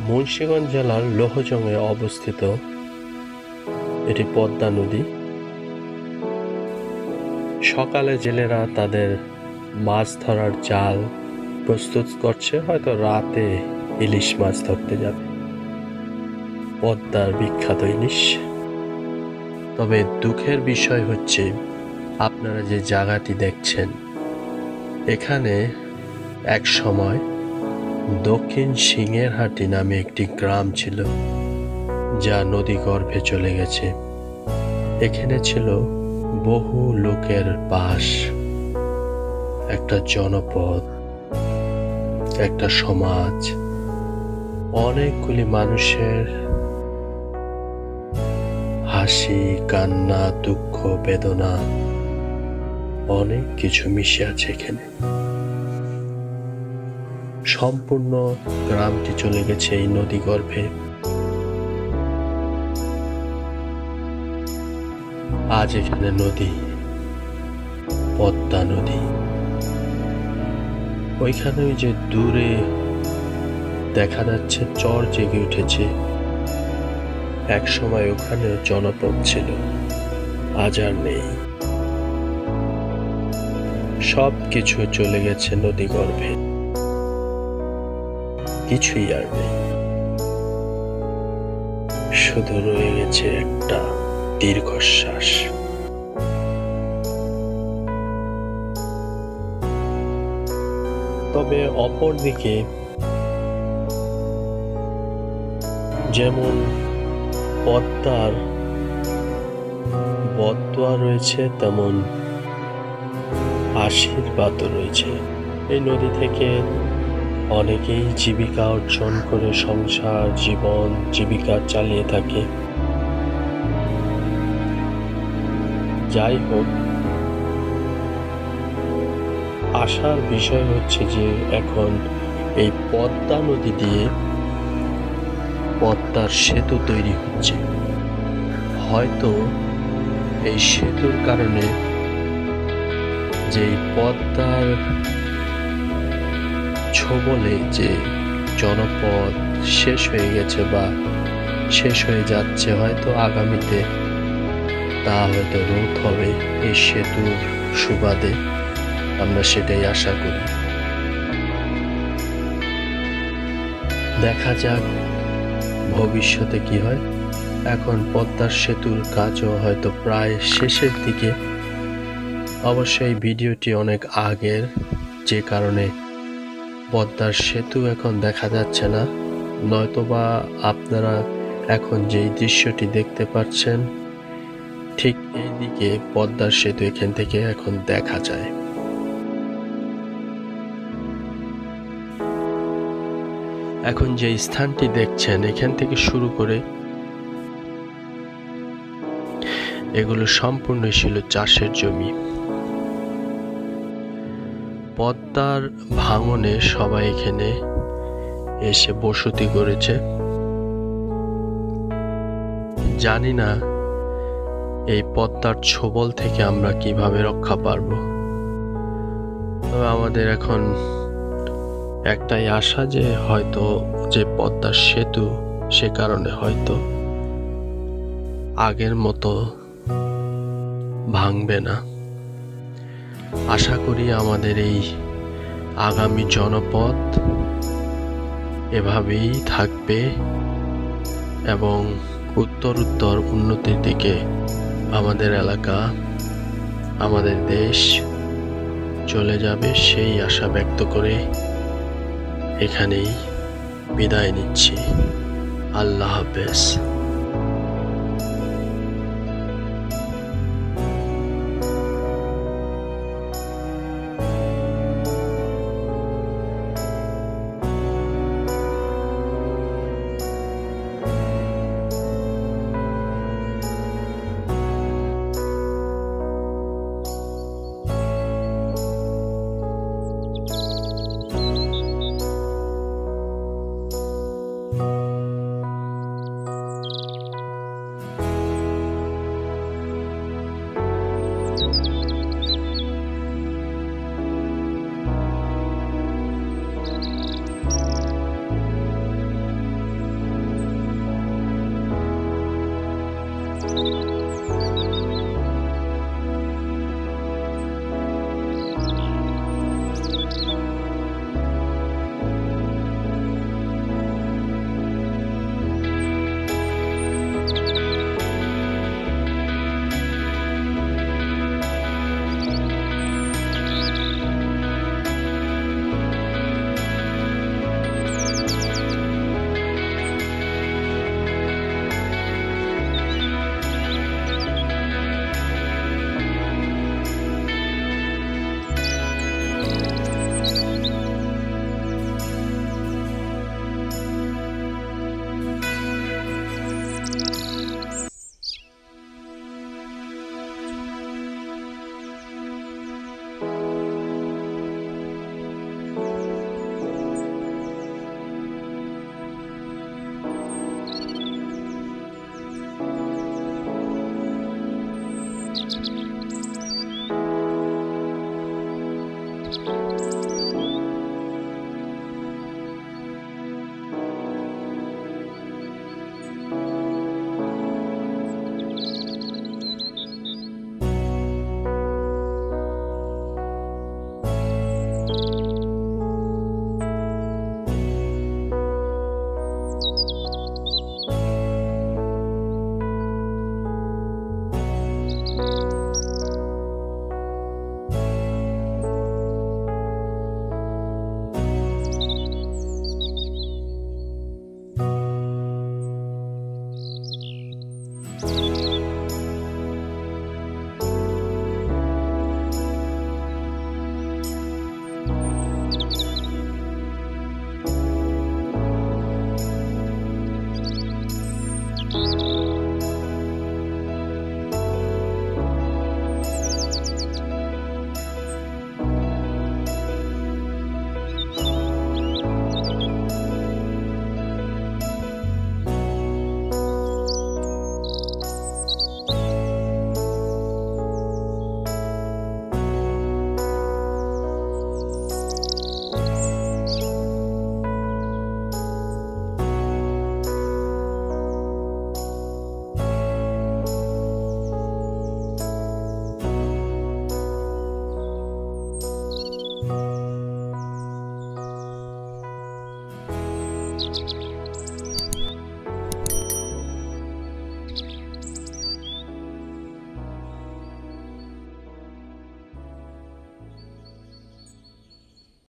মুন্সিগঞ্জ জেলার লৌহজংয়ে অবস্থিত এটি পদ্মা নদী। সকালে জেলেরা তাদের মাছ ধরার জাল প্রস্তুত করছে, হয়তো রাতে ইলিশ মাছ ধরতে যাবে। পদ্মার বিখ্যাত ইলিশ। তবে দুঃখের বিষয় হচ্ছে, আপনারা যে জায়গাটি দেখছেন, এখানে এক সময় দক্ষিণ সিংহেরহাটি নামে একটি গ্রাম ছিল, যা নদী গর্ভে চলে গেছে। এখানে ছিল বহু লোকের বাস, একটা জনপদ, একটা সমাজ, অনেকগুলি মানুষের হাসি, কান্না, দুঃখ, বেদনা, অনেক কিছু মিশে আছে এখানে। সম্পূর্ণ গ্রামটি চলে গেছে এই নদী গর্ভে। আজ এখানে নদী, পদ্মা নদী। ওইখানে ওই যে দূরে দেখা যাচ্ছে চর জেগে উঠেছে। এক সময় ওখানে জনপদ ছিল, আজ আর নেই। সব কিছু চলে গেছে নদী গর্ভে, কিছুই আর নেই। শুধু রয়ে গেছে একটা দীর্ঘশ্বাস। তবে অপরদিকে যেমন পদ্মার বদদোয়া রয়েছে, তেমন আশীর্বাদও রয়েছে। এই নদী থেকে অনেকেই জীবিকা অর্জন করে সংসার, জীবন, জীবিকা চালিয়ে থাকে। যাই হোক, আশার বিষয় হচ্ছে যে এখন এই পদ্মা নদী দিয়ে পদ্মার সেতু তৈরি হচ্ছে। হয়তো এই সেতুর কারণে যে পদ্মার ছোবলে যে জনপদ শেষ হয়ে গেছে বা শেষ হয়ে যাচ্ছে, হয়তো আগামীতে তা হয়তো রোধ হবে এই সেতুর সুবাদে। আমরা সেটাই আশা করি। দেখা যাক ভবিষ্যতে কি হয়। এখন পদ্মার সেতুর কাজও হয়তো প্রায় শেষের দিকে। অবশ্যই ভিডিওটি অনেক আগের, যে কারণে পদ্মার সেতু এখন দেখা যাচ্ছে না, নয়তোবা আপনারা এখন যেই দৃশ্যটি দেখতে পাচ্ছেন, ঠিক এই দিকে পদ্মার সেতু এখান থেকে এখন দেখা যায়। এখন যে স্থানটি দেখছেন, এখান থেকে শুরু করে এগুলো সম্পূর্ণ ছিল চাষের জমি। পদ্মার ভাঙনে সবাই এখানে এসে বসতি করেছে। জানি না এই পদ্মার ছোবল থেকে আমরা কিভাবে রক্ষা পারব। তবে আমাদের এখন একটাই আশা যে হয়তো যে পদ্মার সেতু, সে কারণে হয়তো আগের মতো ভাঙবে না। আশা করি আমাদের এই আগামী জনপদ এভাবেই থাকবে এবং উত্তরোত্তর উন্নতির দিকে আমাদের এলাকা, আমাদের দেশ চলে যাবে, সেই আশা ব্যক্ত করে এখানেই বিদায় নিচ্ছি। আল্লাহ হাফেজ।